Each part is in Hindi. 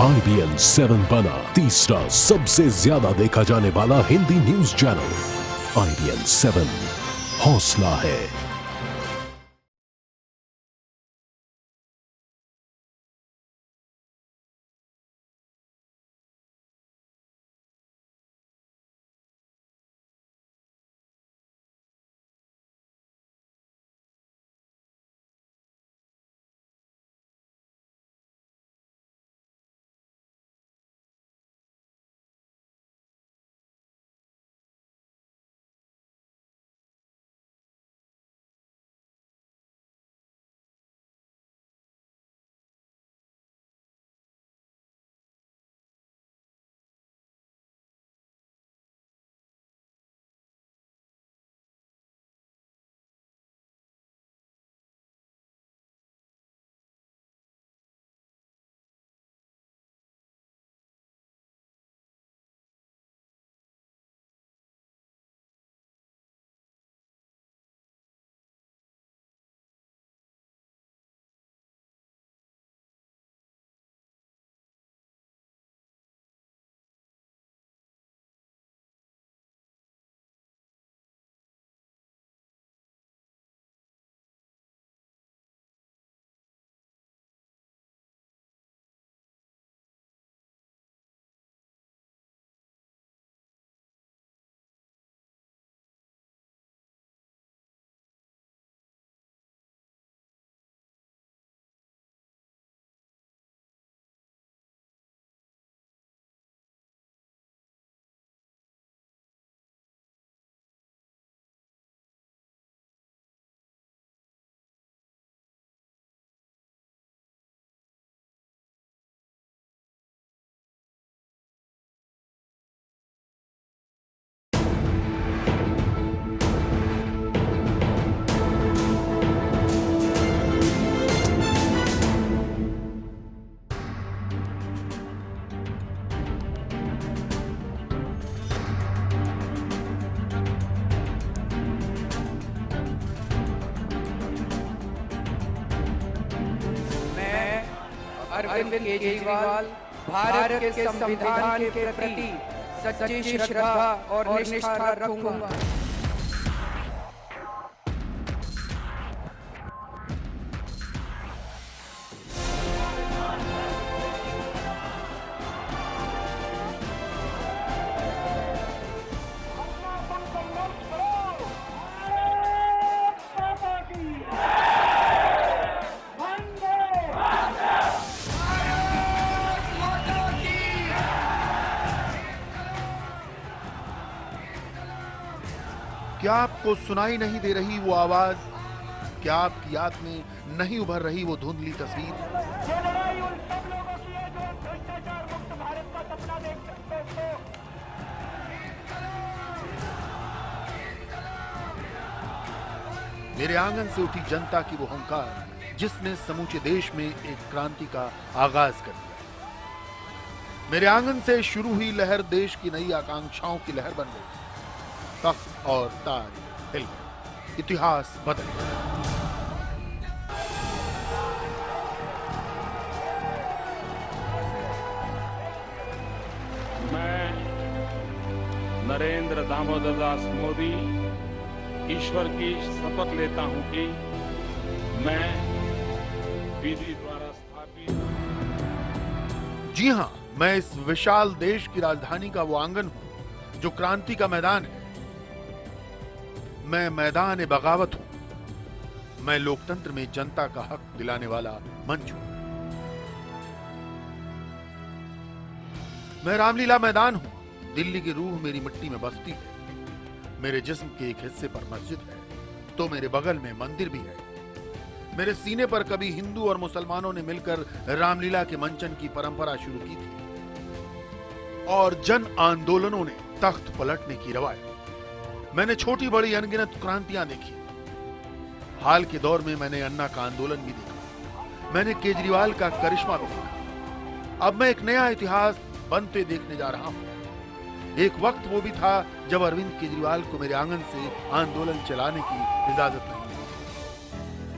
IBN 7 बना तीसरा सबसे ज्यादा देखा जाने वाला हिंदी न्यूज चैनल। IBN 7 हौसला है। अरविंद केजरीवाल भारत के संविधान के प्रति सच्ची श्रद्धा और निष्ठा रखूंगा। क्या आपको सुनाई नहीं दे रही वो आवाज? क्या आपकी याद में नहीं उभर रही वो धुंधली तस्वीर? ये लड़ाई उन सब लोगों की है जो भ्रष्टाचार मुक्त भारत का सपना देखते हैं। मेरे आंगन से उठी जनता की वो हुंकार जिसने समूचे देश में एक क्रांति का आगाज कर दिया। मेरे आंगन से शुरू हुई लहर देश की नई आकांक्षाओं की लहर बन गई। तख्त और ताज हिल गए, इतिहास बदल गया। मैं नरेंद्र दामोदर दास मोदी ईश्वर की शपथ लेता हूं कि मैं विधि द्वारा स्थापित। जी हां, मैं इस विशाल देश की राजधानी का वो आंगन हूं जो क्रांति का मैदान है। मैं मैदान बगावत हूं। मैं लोकतंत्र में जनता का हक दिलाने वाला मंच हूं। मैं रामलीला मैदान हूं। दिल्ली की रूह मेरी मिट्टी में बसती है। मेरे जिस्म के एक हिस्से पर मस्जिद है तो मेरे बगल में मंदिर भी है। मेरे सीने पर कभी हिंदू और मुसलमानों ने मिलकर रामलीला के मंचन की परंपरा शुरू की थी और जन आंदोलनों ने तख्त पलटने की रवायत। मैंने छोटी बड़ी अनगिनत क्रांतियां देखी। हाल के दौर में मैंने अन्ना का आंदोलन भी देखा। मैंने केजरीवाल का करिश्मा भी देखा। अब मैं एक नया इतिहास बनते देखने जा रहा हूं। एक वक्त वो भी था जब अरविंद केजरीवाल को मेरे आंगन से आंदोलन चलाने की इजाजत नहीं मिली।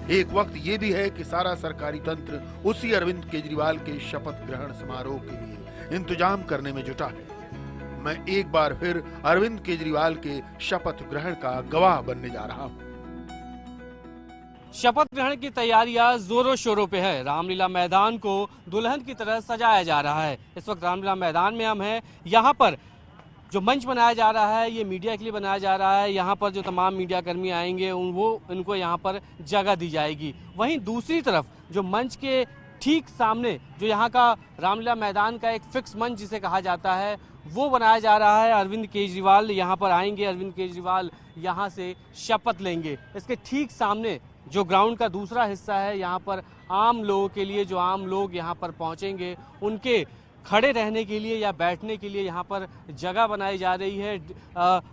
एक वक्त ये भी है कि सारा सरकारी तंत्र उसी अरविंद केजरीवाल के शपथ ग्रहण समारोह के लिए इंतजाम करने में जुटा है। मैं एक बार फिर अरविंद केजरीवाल के शपथ ग्रहण का गवाह बनने जा रहा हूं। शपथ ग्रहण की तैयारियां जोरों शोरों पे है। रामलीला मैदान को दुल्हन की तरह सजाया जा रहा है। इस वक्त रामलीला मैदान में हम हैं। यहाँ पर जो मंच बनाया जा रहा है ये मीडिया के लिए बनाया जा रहा है। यहाँ पर जो तमाम मीडिया कर्मी आएंगे उनको यहाँ पर जगह दी जाएगी। वहीं दूसरी तरफ जो मंच के ठीक सामने जो यहाँ का रामलीला मैदान का एक फिक्स मंच जिसे कहा जाता है वो बनाया जा रहा है। अरविंद केजरीवाल यहाँ पर आएंगे, अरविंद केजरीवाल यहाँ से शपथ लेंगे। इसके ठीक सामने जो ग्राउंड का दूसरा हिस्सा है यहाँ पर आम लोगों के लिए, जो आम लोग यहाँ पर पहुँचेंगे उनके खड़े रहने के लिए या बैठने के लिए यहाँ पर जगह बनाई जा रही है।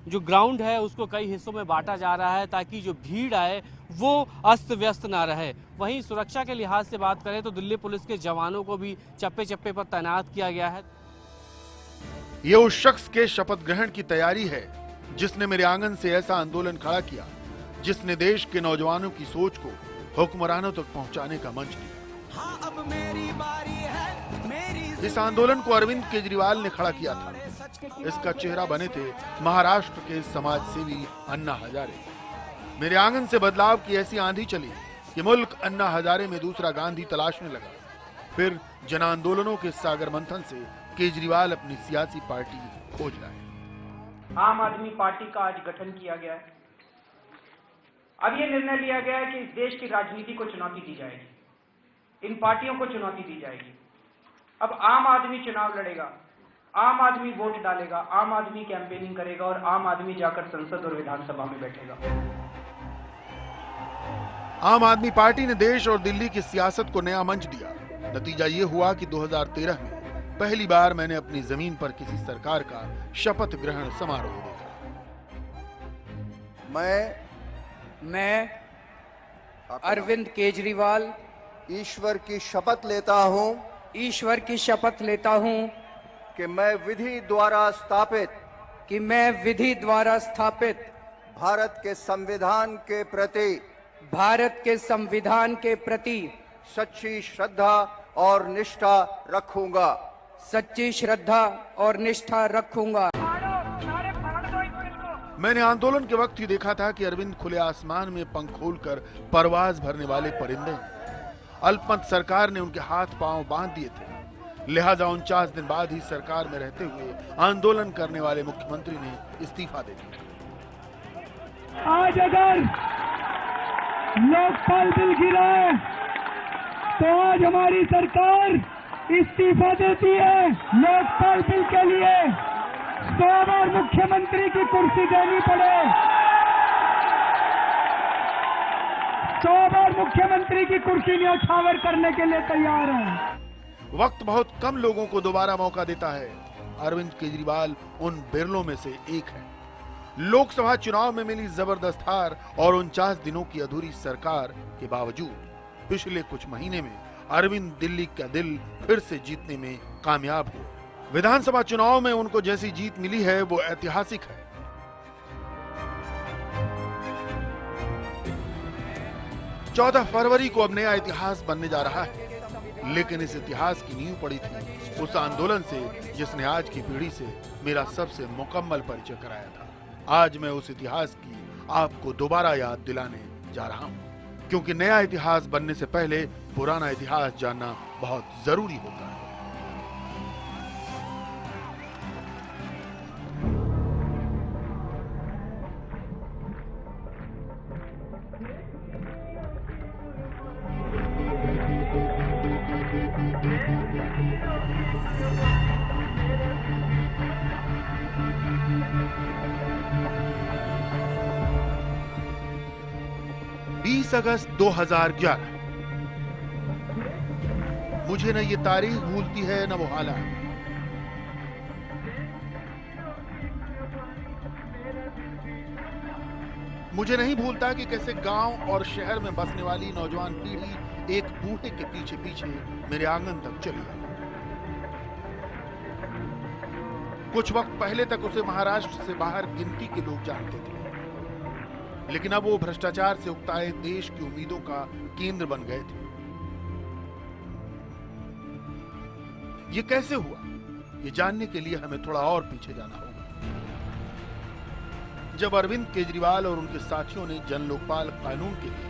जो ग्राउंड है उसको कई हिस्सों में बांटा जा रहा है ताकि जो भीड़ आए वो अस्त व्यस्त ना रहे। वहीं सुरक्षा के लिहाज से बात करें तो दिल्ली पुलिस के जवानों को भी चप्पे चप्पे पर तैनात किया गया है। ये उस शख्स के शपथ ग्रहण की तैयारी है जिसने मेरे आंगन से ऐसा आंदोलन खड़ा किया जिसने देश के नौजवानों की सोच को हुक्मरानों तक पहुंचाने का मंच दिया। हाँ, अब मेरी बारी है, मेरी इस आंदोलन को अरविंद केजरीवाल ने खड़ा किया था। इसका चेहरा बने थे महाराष्ट्र के समाज सेवी अन्ना हजारे। मेरे आंगन से बदलाव की ऐसी आंधी चली कि मुल्क अन्ना हजारे में दूसरा गांधी तलाशने लगा। फिर जन आंदोलनों के सागर मंथन से केजरीवाल अपनी सियासी पार्टी खोज लाए। आम आदमी पार्टी का आज गठन किया गया है। अब ये निर्णय लिया गया है कि इस देश की राजनीति को चुनौती दी जाएगी, इन पार्टियों को चुनौती दी जाएगी। अब आम आदमी चुनाव लड़ेगा, आम आदमी वोट डालेगा, आम आदमी कैंपेनिंग करेगा और आम आदमी जाकर संसद और विधानसभा में बैठेगा। आम आदमी पार्टी ने देश और दिल्ली की सियासत को नया मंच दिया। नतीजा ये हुआ कि 2013 में पहली बार मैंने अपनी जमीन पर किसी सरकार का शपथ ग्रहण समारोह देखा। मैं अरविंद केजरीवाल ईश्वर की शपथ लेता हूं कि मैं विधि द्वारा स्थापित भारत के संविधान के प्रति सच्ची श्रद्धा और निष्ठा रखूंगा। मैंने आंदोलन के वक्त ही देखा था कि अरविंद खुले आसमान में पंख खोलकर परवाज भरने वाले परिंदे हैं। अल्पमत सरकार ने उनके हाथ पांव बांध दिए थे। लिहाजा 49 दिन बाद ही सरकार में रहते हुए आंदोलन करने वाले मुख्यमंत्री ने इस्तीफा दे दिया। आज अगर लोकपाल बिल गिरा है तो आज हमारी सरकार इस्तीफा देती है। लोकपाल बिल के लिए 100 बार मुख्यमंत्री की कुर्सी देनी पड़े, 100 बार मुख्यमंत्री की कुर्सी न्यौछावर करने के लिए तैयार है। वक्त बहुत कम लोगों को दोबारा मौका देता है। अरविंद केजरीवाल उन बिरलों में से एक है। लोकसभा चुनाव में मिली जबरदस्त हार और 49 दिनों की अधूरी सरकार के बावजूद पिछले कुछ महीने में अरविंद दिल्ली का दिल फिर से जीतने में कामयाब हुए। विधानसभा चुनाव में उनको जैसी जीत मिली है वो ऐतिहासिक है। 14 फरवरी को अब नया इतिहास बनने जा रहा है, लेकिन इस इतिहास की नींव पड़ी थी उस आंदोलन से जिसने आज की पीढ़ी से मेरा सबसे मुकम्मल परिचय कराया था। आज मैं उस इतिहास की आपको दोबारा याद दिलाने जा रहा हूं, क्योंकि नया इतिहास बनने से पहले पुराना इतिहास जानना बहुत जरूरी होता है। अगस्त 2011। मुझे न ये तारीख भूलती है न वो हालात। मुझे नहीं भूलता कि कैसे गांव और शहर में बसने वाली नौजवान पीढ़ी एक बूढ़े के पीछे पीछे मेरे आंगन तक चली आई। कुछ वक्त पहले तक उसे महाराष्ट्र से बाहर गिनती के लोग जानते थे, लेकिन अब वो भ्रष्टाचार से उकताए देश की उम्मीदों का केंद्र बन गए थे। ये कैसे हुआ, ये जानने के लिए हमें थोड़ा और पीछे जाना होगा। जब अरविंद केजरीवाल और उनके साथियों ने जन लोकपाल कानून के लिए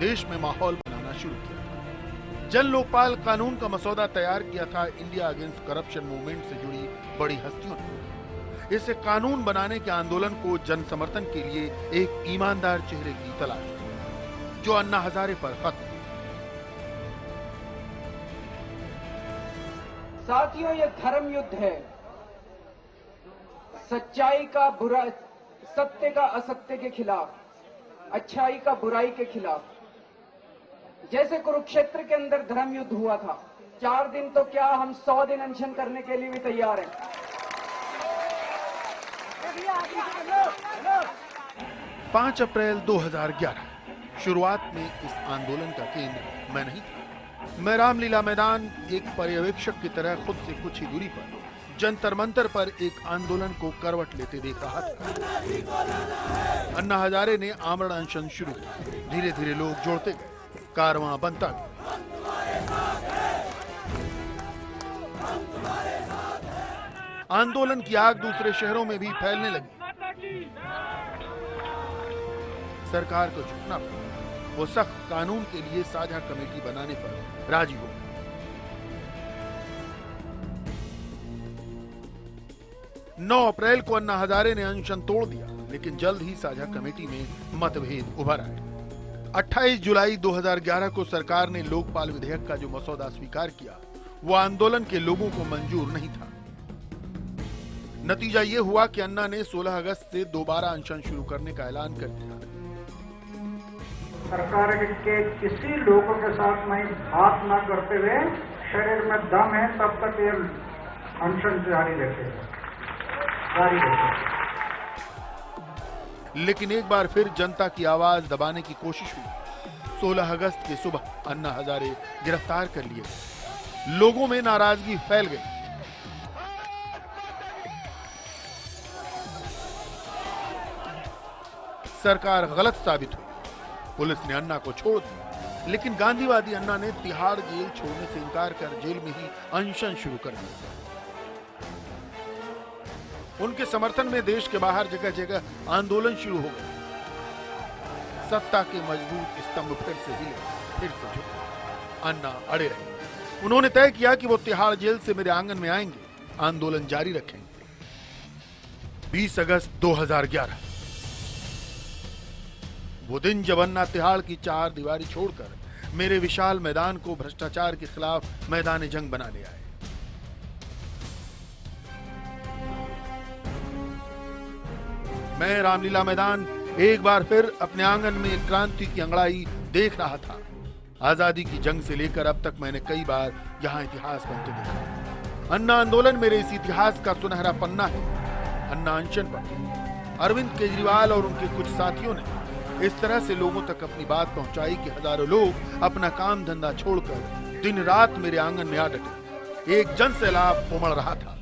देश में माहौल बनाना शुरू किया था। जन लोकपाल कानून का मसौदा तैयार किया था इंडिया अगेंस्ट करप्शन मूवमेंट से जुड़ी बड़ी हस्तियों ने। इसे कानून बनाने के आंदोलन को जन समर्थन के लिए एक ईमानदार चेहरे की तलाश थी, जो अन्ना हजारे पर खत्म। साथियों, ये धर्म युद्ध है। सच्चाई का बुरा, सत्य का असत्य के खिलाफ, अच्छाई का बुराई के खिलाफ। जैसे कुरुक्षेत्र के अंदर धर्म युद्ध हुआ था, 4 दिन तो क्या, हम 100 दिन अनशन करने के लिए भी तैयार हैं। 5 अप्रैल 2011 शुरुआत में इस आंदोलन का केंद्र मैं नहीं था। मैं रामलीला मैदान एक पर्यवेक्षक की तरह खुद से कुछ ही दूरी पर जंतर मंतर पर एक आंदोलन को करवट लेते देख रहा था। अन्ना हजारे ने आमरण अनशन शुरू किया। धीरे धीरे लोग जोड़ते गए, कारवां बनता गया। आंदोलन की आग दूसरे शहरों में भी फैलने लगी। सरकार को झुकना पड़ा। वो सख्त कानून के लिए साझा कमेटी बनाने पर राजी हो गई। 9 अप्रैल को अन्ना हजारे ने अनशन तोड़ दिया, लेकिन जल्द ही साझा कमेटी में मतभेद उभर आए। 28 जुलाई 2011 को सरकार ने लोकपाल विधेयक का जो मसौदा स्वीकार किया, वो आंदोलन के लोगों को मंजूर नहीं था। नतीजा ये हुआ कि अन्ना ने 16 अगस्त से दोबारा अनशन शुरू करने का ऐलान कर दिया। सरकार के किसी लोगों के साथ नहीं बात न करते हुए शरीर में दम है तब तक ये अनशन जारी रखेगा। लेकिन एक बार फिर जनता की आवाज दबाने की कोशिश हुई। 16 अगस्त की सुबह अन्ना हजारे गिरफ्तार कर लिए गए। लोगों में नाराजगी फैल गई। सरकार गलत साबित हुई। पुलिस ने अन्ना को छोड़ दिया, लेकिन गांधीवादी अन्ना ने तिहाड़ जेल छोड़ने से इनकार कर जेल में ही अनशन शुरू कर दिया। उनके समर्थन में देश के बाहर जगह जगह आंदोलन शुरू हो गए। सत्ता के मजबूत स्तंभ फिर से हिले, फिर से झुके। अन्ना अड़े रहे। उन्होंने तय किया कि वो तिहाड़ जेल से मेरे आंगन में आएंगे, आंदोलन जारी रखेंगे। 20 अगस्त 2011 वो दिन जब अन्ना तिहाड़ की 4 दीवारी छोड़कर मेरे विशाल मैदान को भ्रष्टाचार के खिलाफ मैदान जंग बना ले आए। मैं रामलीला मैदान एक बार फिर अपने आंगन में क्रांति की अंगड़ाई देख रहा था। आजादी की जंग से लेकर अब तक मैंने कई बार यहाँ इतिहास बनते देखा। अन्ना आंदोलन मेरे इस इतिहास का सुनहरा पन्ना है। अन्ना अनशन पर अरविंद केजरीवाल और उनके कुछ साथियों ने इस तरह से लोगों तक अपनी बात पहुंचाई कि हजारों लोग अपना काम धंधा छोड़कर दिन रात मेरे आंगन में आ डटे। एक जन सैलाब उमड़ रहा था।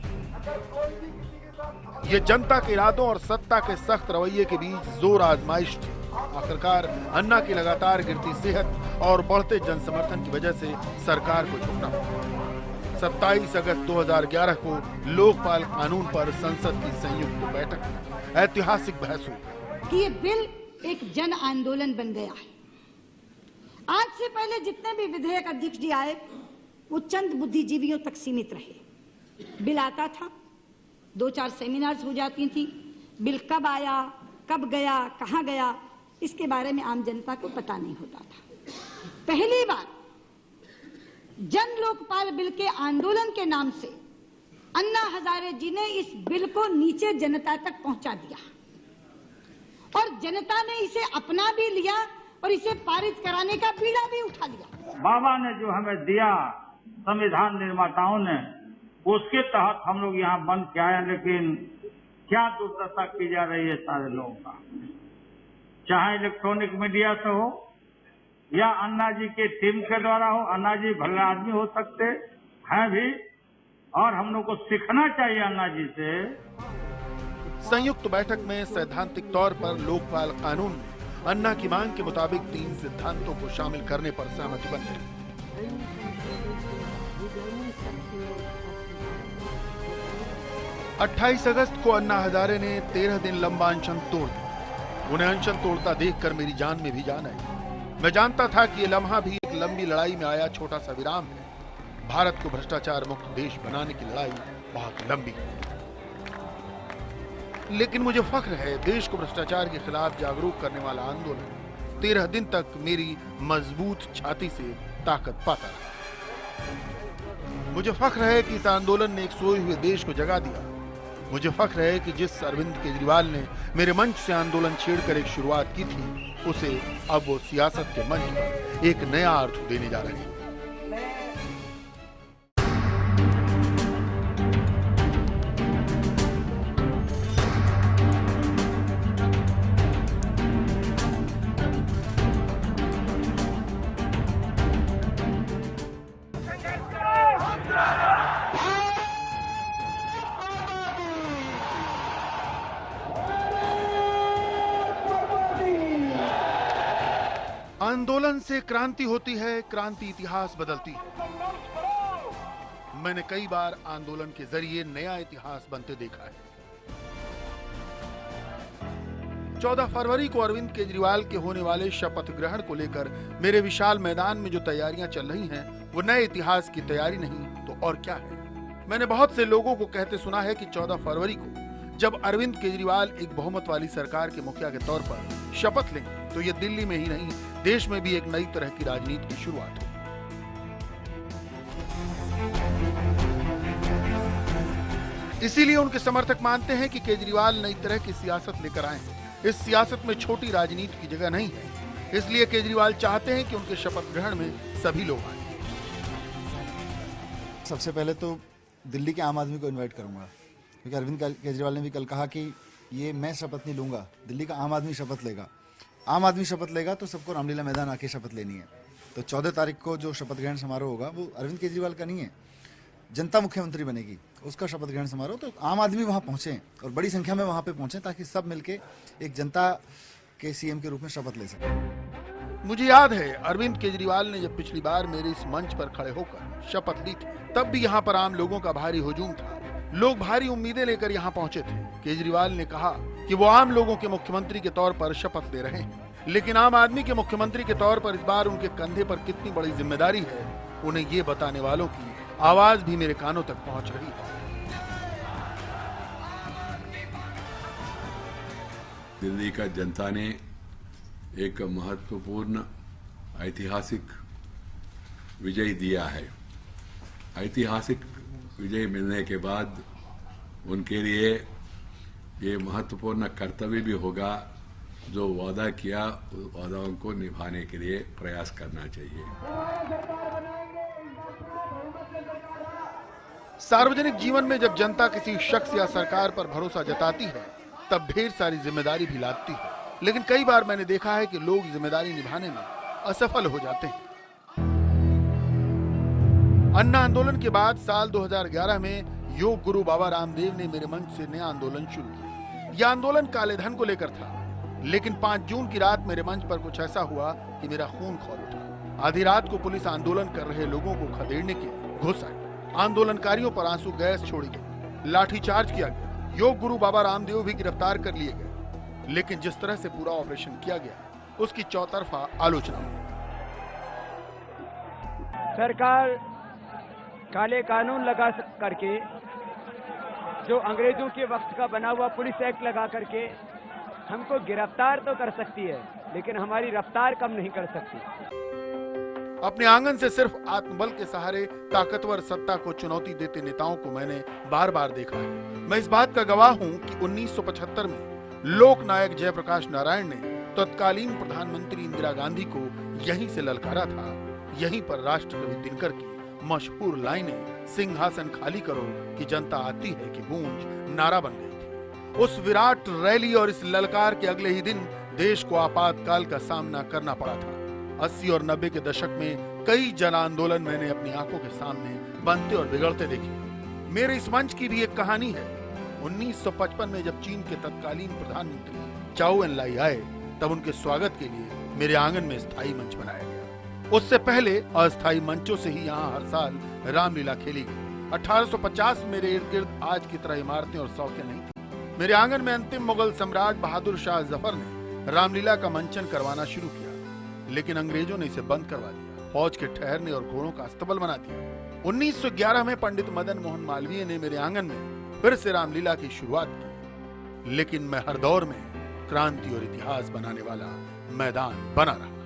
ये जनता के इरादों और सत्ता के सख्त रवैये के बीच जोर आजमाइश थी। आखिरकार अन्ना की लगातार गिरती सेहत और बढ़ते जन समर्थन की वजह से सरकार को झुकना पड़ा। 27 अगस्त 2011 को लोकपाल कानून पर संसद की संयुक्त बैठक में ऐतिहासिक बहस हुई कि ये बिल एक जन आंदोलन बन गया है। आज से पहले जितने भी विधेयक अध्यक्ष जी आए, वो चंद बुद्धिजीवियों तक सीमित रहे। बिल आता था, 2-4 सेमिनार्स हो जाती थी। बिल कब आया, कब गया, कहां गया, इसके बारे में आम जनता को पता नहीं होता था। पहली बार जन लोकपाल बिल के आंदोलन के नाम से अन्ना हजारे जी ने इस बिल को नीचे जनता तक पहुंचा दिया और जनता ने इसे अपना भी लिया और इसे पारित कराने का बीड़ा भी उठा लिया। बाबा ने जो हमें दिया संविधान निर्माताओं ने, उसके तहत हम लोग यहाँ बंद किया है। लेकिन क्या दुर्दशा की जा रही है सारे लोगों का, चाहे इलेक्ट्रॉनिक मीडिया से हो या अन्ना जी के टीम के द्वारा हो। अन्ना जी भले आदमी हो सकते हैं भी, और हम लोग को सीखना चाहिए अन्ना जी से। संयुक्त बैठक में सैद्धांतिक तौर पर लोकपाल कानून में अन्ना की मांग के मुताबिक 3 सिद्धांतों को शामिल करने पर सहमति बन गई। 28 अगस्त को अन्ना हजारे ने 13 दिन लंबा अनशन तोड़ दिया। उन्हें अनशन तोड़ता देखकर मेरी जान में भी जान आई। मैं जानता था कि ये लम्हा भी एक लंबी लड़ाई में आया छोटा सा विराम है। भारत को भ्रष्टाचार मुक्त देश बनाने की लड़ाई बहुत लंबी है, लेकिन मुझे फख्र है देश को भ्रष्टाचार के खिलाफ जागरूक करने वाला आंदोलन 13 दिन तक मेरी मजबूत छाती से ताकत पाता रहा। मुझे फख्र है कि इस आंदोलन ने एक सोए हुए देश को जगा दिया। मुझे फख्र है कि जिस अरविंद केजरीवाल ने मेरे मंच से आंदोलन छेड़कर एक शुरुआत की थी, उसे अब वो सियासत के मंच पर एक नया अर्थ देने जा रहे हैं। आंदोलन से क्रांति होती है, क्रांति इतिहास बदलती है। मैंने कई बार आंदोलन के जरिए नया इतिहास बनते देखा है। 14 फरवरी को अरविंद केजरीवाल के होने वाले शपथ ग्रहण को लेकर मेरे विशाल मैदान में जो तैयारियां चल रही हैं, वो नए इतिहास की तैयारी नहीं तो और क्या है। मैंने बहुत से लोगों को कहते सुना है कि 14 फरवरी को जब अरविंद केजरीवाल एक बहुमत वाली सरकार के मुखिया के तौर पर शपथ लेंगे, तो ये दिल्ली में ही नहीं, देश में भी एक नई तरह की राजनीति की शुरुआत होगी। इसीलिए उनके समर्थक मानते हैं कि केजरीवाल नई तरह की सियासत लेकर आए हैं। इस सियासत में छोटी राजनीति की जगह नहीं है, इसलिए केजरीवाल चाहते हैं कि उनके शपथ ग्रहण में सभी लोग आए। सबसे पहले तो दिल्ली के आम आदमी को इनवाइट करूंगा, क्योंकि अरविंद केजरीवाल ने भी कल कहा कि ये मैं शपथ नहीं लूंगा, दिल्ली का आम आदमी शपथ लेगा। आम आदमी शपथ लेगा तो सबको रामलीला मैदान आके शपथ लेनी है। तो 14 तारीख को जो शपथ ग्रहण समारोह होगा वो अरविंद केजरीवाल का नहीं है, जनता मुख्यमंत्री बनेगी, उसका शपथ ग्रहण समारोह। तो आम आदमी वहां पहुंचे और बड़ी संख्या में वहां पे पहुंचे, ताकि सब मिलके एक जनता के सीएम के रूप में शपथ ले सके। मुझे याद है अरविंद केजरीवाल ने जब पिछली बार मेरे इस मंच पर खड़े होकर शपथ ली थी, तब भी यहाँ पर आम लोगों का भारी हुजूम था। लोग भारी उम्मीदें लेकर यहाँ पहुंचे थे। केजरीवाल ने कहा कि वो आम लोगों के मुख्यमंत्री के तौर पर शपथ ले रहे हैं, लेकिन आम आदमी के मुख्यमंत्री के तौर पर इस बार उनके कंधे पर कितनी बड़ी जिम्मेदारी है, उन्हें ये बताने वालों की आवाज भी मेरे कानों तक पहुंच रही है। दिल्ली का जनता ने एक महत्वपूर्ण ऐतिहासिक विजय दिया है। ऐतिहासिक विजय मिलने के बाद उनके लिए ये महत्वपूर्ण कर्तव्य भी होगा, जो वादा किया उस वादाओं को निभाने के लिए प्रयास करना चाहिए। सार्वजनिक जीवन में जब जनता किसी शख्स या सरकार पर भरोसा जताती है, तब ढेर सारी जिम्मेदारी भी लादती है, लेकिन कई बार मैंने देखा है कि लोग जिम्मेदारी निभाने में असफल हो जाते हैं। अन्ना आंदोलन के बाद साल 2011 में योग गुरु बाबा रामदेव ने मेरे मंच से नया आंदोलन शुरू किया। यह आंदोलन काले धन को लेकर था, लेकिन 5 जून की रात मेरे मंच पर कुछ ऐसा हुआ कि मेरा खून खौल उठा। आधी रात को पुलिस आंदोलन कर रहे लोगों को खदेड़ने के घुस आई। आंदोलनकारियों पर आंसू गैस छोड़ी गई, लाठीचार्ज किया गया। योग गुरु बाबा रामदेव भी गिरफ्तार कर लिए गए, लेकिन जिस तरह से पूरा ऑपरेशन किया गया, उसकी चौतरफा आलोचना हुई। सरकार काले कानून लगा करके, जो अंग्रेजों के वक्त का बना हुआ पुलिस एक्ट लगा करके हमको गिरफ्तार तो कर सकती है, लेकिन हमारी रफ्तार कम नहीं कर सकती। अपने आंगन से सिर्फ आत्मबल के सहारे ताकतवर सत्ता को चुनौती देते नेताओं को मैंने बार बार देखा है। मैं इस बात का गवाह हूं कि 1975 में लोक नायक जयप्रकाश नारायण ने तत्कालीन प्रधानमंत्री इंदिरा गांधी को यहीं से ललकारा था। यहीं पर राष्ट्रकवि दिनकर की मशहूर लाइनें सिंहासन खाली करो कि जनता आती है कि गूंज नारा बन गई थी। उस विराट रैली और इस ललकार के अगले ही दिन देश को आपातकाल का सामना करना पड़ा था। 80 और 90 के दशक में कई जन आंदोलन मैंने अपनी आंखों के सामने बनते और बिगड़ते देखे। मेरे इस मंच की भी एक कहानी है। 1955 में जब चीन के तत्कालीन प्रधानमंत्री चाओ एन लाई आए, तब उनके स्वागत के लिए मेरे आंगन में स्थायी मंच बनाया गया। उससे पहले अस्थायी मंचों से ही यहाँ हर साल रामलीला खेली गई। 1850 मेरे इर्द गिर्द आज की तरह इमारतें और सौखें नहीं थी। मेरे आंगन में अंतिम मुगल सम्राट बहादुर शाह जफर ने रामलीला का मंचन करवाना शुरू किया, लेकिन अंग्रेजों ने इसे बंद करवा दिया, फौज के ठहरने और घोड़ों का अस्तबल बना दिया। 1911 में पंडित मदन मोहन मालवीय ने मेरे आंगन में फिर से रामलीला की शुरुआत की, लेकिन मैं हर दौर में क्रांति और इतिहास बनाने वाला मैदान बना रहा।